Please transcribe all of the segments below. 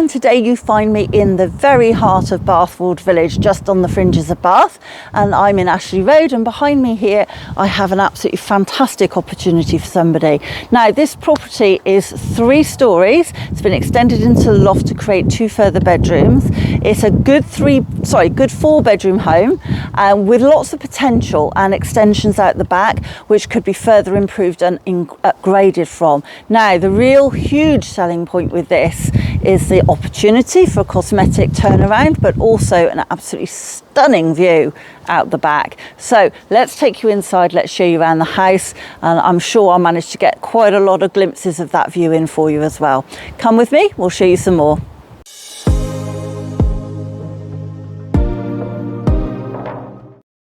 and today you find me in the very heart of Bathford village, just on the fringes of Bath, and I'm in Ashley Road, and behind me here I have an absolutely fantastic opportunity for somebody. Now this property is 3 stories, it's been extended into the loft to create 2 further bedrooms. It's a good 4-bedroom home with lots of potential and extensions out the back which could be further improved and upgraded from. Now the real huge selling point with this is the opportunity for a cosmetic turnaround, but also an absolutely stunning view out the back. So let's take you inside, let's show you around the house, and I'm sure I'll manage to get quite a lot of glimpses of that view in for you as well. Come with me, we'll show you some more.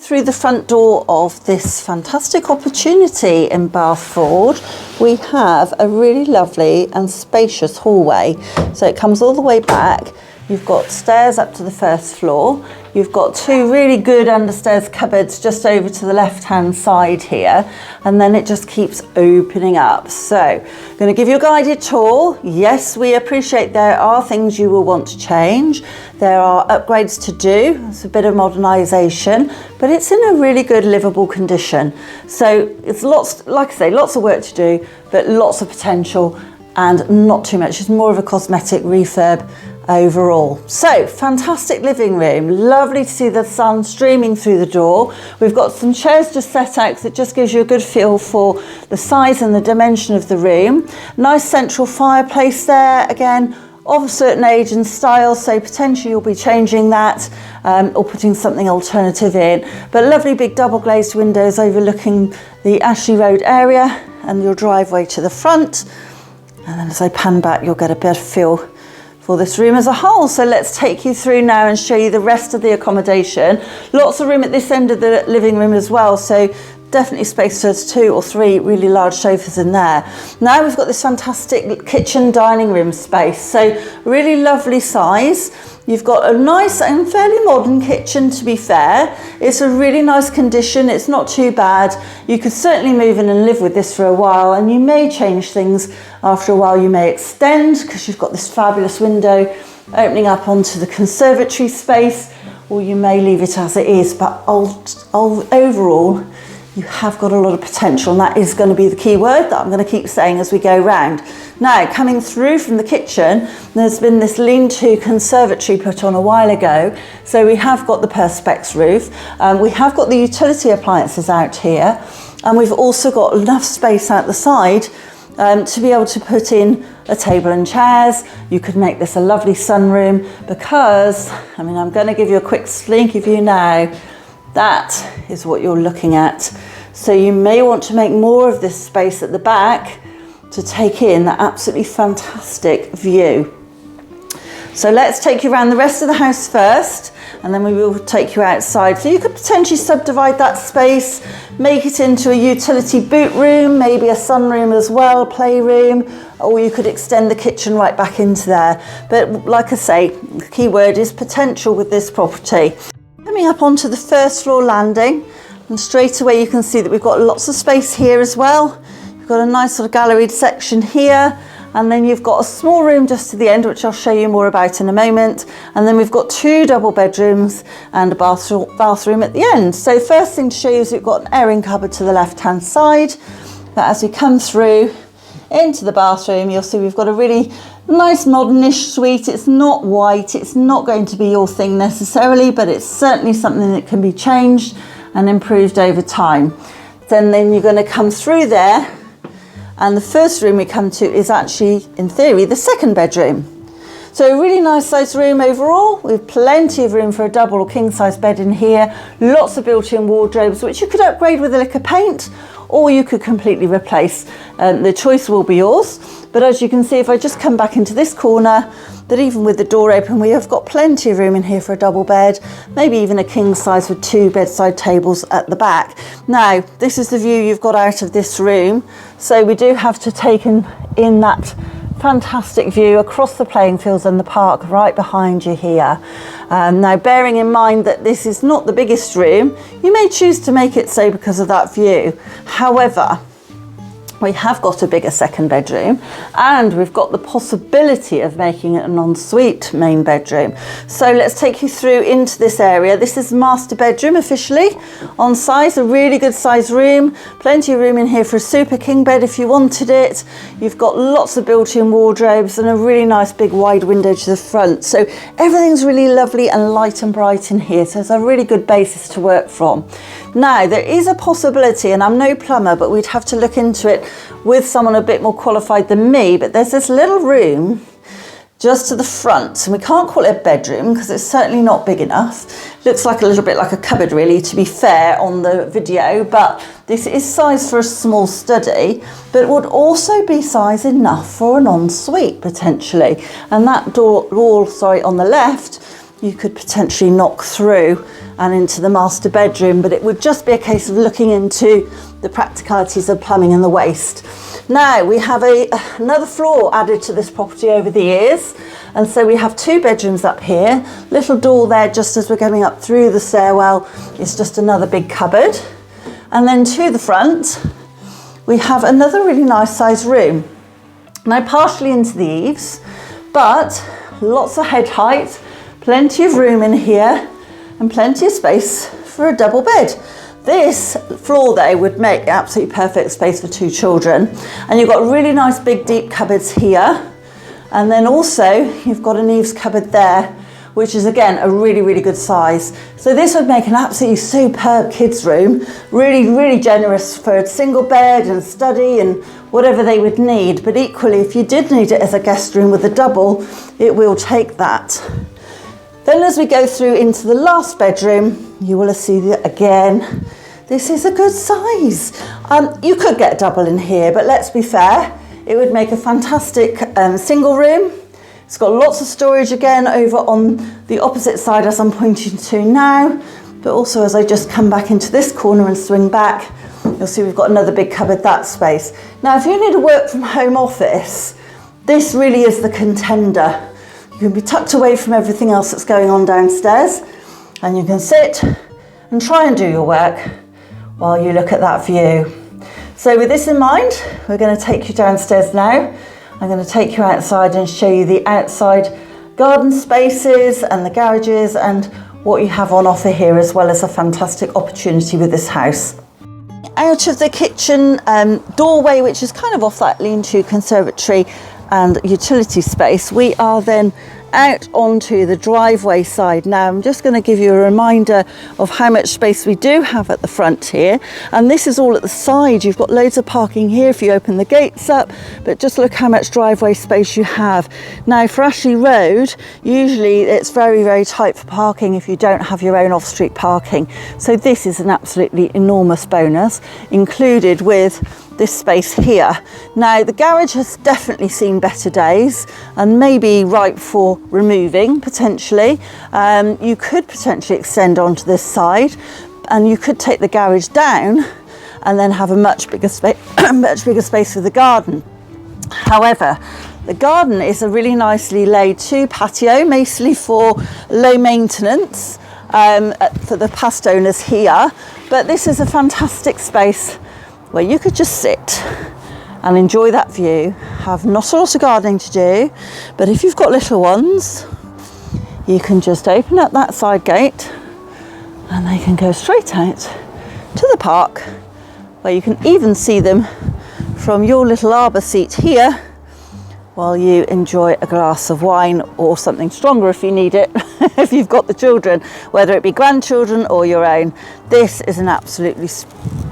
Through the front door of this fantastic opportunity in Bathford, we have a really lovely and spacious hallway. So it comes all the way back. You've got stairs up to the first floor. You've got 2 really good understairs cupboards just over to the left-hand side here, and then it just keeps opening up. So I'm going to give you a guided tour. Yes, we appreciate there are things you will want to change. There are upgrades to do. It's a bit of modernisation, but it's in a really good livable condition. So it's lots, like I say, lots of work to do, but lots of potential and not too much. It's more of a cosmetic refurb overall. So fantastic living room, lovely to see the sun streaming through the door. We've got some chairs just set out because it just gives you a good feel for the size and the dimension of the room. Nice central fireplace there, again of a certain age and style, so potentially you'll be changing that or putting something alternative in. But lovely big double glazed windows overlooking the Ashley Road area and your driveway to the front. And then as I pan back, you'll get a better feel for this room as a whole. So let's take you through now and show you the rest of the accommodation. Lots of room at this end of the living room as well, so definitely space for 2 or 3 really large sofas in there. Now we've got this fantastic kitchen dining room space, so really lovely size. You've got a nice and fairly modern kitchen, to be fair. It's a really nice condition, it's not too bad. You could certainly move in and live with this for a while, and you may change things after a while. You may extend because you've got this fabulous window opening up onto the conservatory space, or you may leave it as it is, but overall you have got a lot of potential, and that is going to be the key word that I'm going to keep saying as we go round. Now, coming through from the kitchen, there's been this lean-to conservatory put on a while ago, so we have got the perspex roof, we have got the utility appliances out here, and we've also got enough space out the side to be able to put in a table and chairs. You could make this a lovely sunroom because, I mean, I'm going to give you a quick slinky view now. That is what you're looking at. So you may want to make more of this space at the back to take in that absolutely fantastic view. So let's take you around the rest of the house first, and then we will take you outside. So you could potentially subdivide that space, make it into a utility boot room, maybe a sunroom as well, playroom, or you could extend the kitchen right back into there. But like I say, the key word is potential with this property. Coming up onto the first floor landing, and straight away you can see that we've got lots of space here as well. You've got a nice sort of galleried section here, and then you've got a small room just to the end, which I'll show you more about in a moment. And then we've got 2 double bedrooms and a bathroom at the end. So first thing to show you is we've got an airing cupboard to the left-hand side. But as we come through into the bathroom, you'll see we've got a really nice modernish suite. It's not white, it's not going to be your thing necessarily, but it's certainly something that can be changed and improved over time. Then you're going to come through there, and the first room we come to is actually, in theory, the 2nd bedroom. So a really nice sized room overall, with plenty of room for a double or king size bed in here, lots of built-in wardrobes which you could upgrade with a lick of paint, or you could completely replace. The choice will be yours. But as you can see, if I just come back into this corner, that even with the door open, we have got plenty of room in here for a double bed, maybe even a king size with 2 bedside tables at the back. Now, this is the view you've got out of this room. So we do have to take in that fantastic view across the playing fields and the park right behind you here. Now, bearing in mind that this is not the biggest room, you may choose to make it so because of that view. However, we have got a bigger second bedroom, and we've got the possibility of making it an ensuite main bedroom. So let's take you through into this area. This is master bedroom officially on size, a really good size room, plenty of room in here for a super king bed if you wanted it. You've got lots of built-in wardrobes and a really nice big wide window to the front. So everything's really lovely and light and bright in here. So it's a really good basis to work from. Now there is a possibility, and I'm no plumber, but we'd have to look into it with someone a bit more qualified than me, but there's this little room just to the front, and we can't call it a bedroom because it's certainly not big enough. Looks like a little bit like a cupboard really, to be fair, on the video, but this is size for a small study, but it would also be size enough for an ensuite potentially. And that wall, sorry, on the left, you could potentially knock through and into the master bedroom, but it would just be a case of looking into the practicalities of plumbing and the waste. Now we have another floor added to this property over the years, and so we have 2 bedrooms up here. Little door there just as we're going up through the stairwell is just another big cupboard, and then to the front we have another really nice sized room. Now partially into the eaves, but lots of head height, plenty of room in here and plenty of space for a double bed. This floor though would make absolutely perfect space for 2 children, and you've got really nice big deep cupboards here, and then also you've got an eaves cupboard there, which is again a really good size. So this would make an absolutely superb kids room, really generous for a single bed and study and whatever they would need. But equally, if you did need it as a guest room with a double, it will take that. Then as we go through into the last bedroom, you will see that again, this is a good size. You could get a double in here, but let's be fair, it would make a fantastic single room. It's got lots of storage again over on the opposite side as I'm pointing to now, but also as I just come back into this corner and swing back, you'll see we've got another big cupboard, that space. Now if you need a work from home office, this really is the contender. You can be tucked away from everything else that's going on downstairs, and you can sit and try and do your work while you look at that view. So with this in mind, we're going to take you downstairs now. I'm going to take you outside and show you the outside garden spaces and the garages and what you have on offer here, as well as a fantastic opportunity with this house. Out of the kitchen doorway, which is kind of off that lean-to conservatory and utility space, we are then out onto the driveway side. Now I'm just going to give you a reminder of how much space we do have at the front here, and this is all at the side. You've got loads of parking here if you open the gates up, but just look how much driveway space you have. Now for Ashley Road, usually it's very tight for parking if you don't have your own off-street parking, so this is an absolutely enormous bonus included with this space here. Now the garage has definitely seen better days and maybe ripe for removing potentially. You could potentially extend onto this side, and you could take the garage down and then have a much bigger space for the garden. However, the garden is a really nicely laid 2 patio, mostly for low maintenance for the past owners here, but this is a fantastic space where you could just sit and enjoy that view, have not a lot of gardening to do, but if you've got little ones, you can just open up that side gate and they can go straight out to the park, where you can even see them from your little arbour seat here while you enjoy a glass of wine or something stronger if you need it, if you've got the children, whether it be grandchildren or your own. This is an absolutely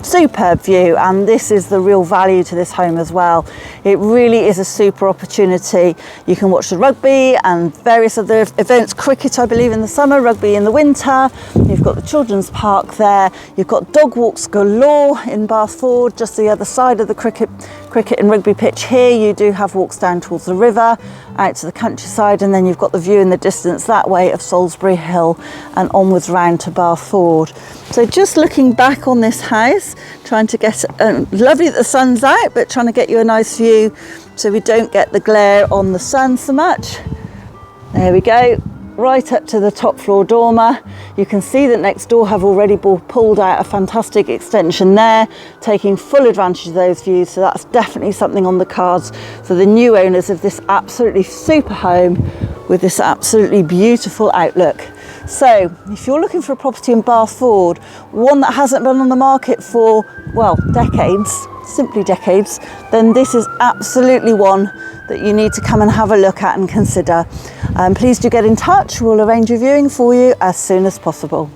superb view, and this is the real value to this home as well. It really is a super opportunity. You can watch the rugby and various other events, cricket I believe in the summer, rugby in the winter. You've got the children's park there. You've got dog walks galore in Bathford, just the other side of the cricket and rugby pitch here. You do have walks down towards the river, out to the countryside, and then you've got the view in the distance that way of Salisbury Hill and onwards round to Bathford. So just looking back on this house, trying to get, lovely that the sun's out, but trying to get you a nice view so we don't get the glare on the sun so much. There we go. right up to the top floor dormer. You can see that next door have already pulled out a fantastic extension there, taking full advantage of those views. So that's definitely something on the cards for the new owners of this absolutely super home with this absolutely beautiful outlook. So if you're looking for a property in Bathford, one that hasn't been on the market for, well, decades, simply decades, then this is absolutely one that you need to come and have a look at and consider. Please do get in touch. We'll arrange a viewing for you as soon as possible.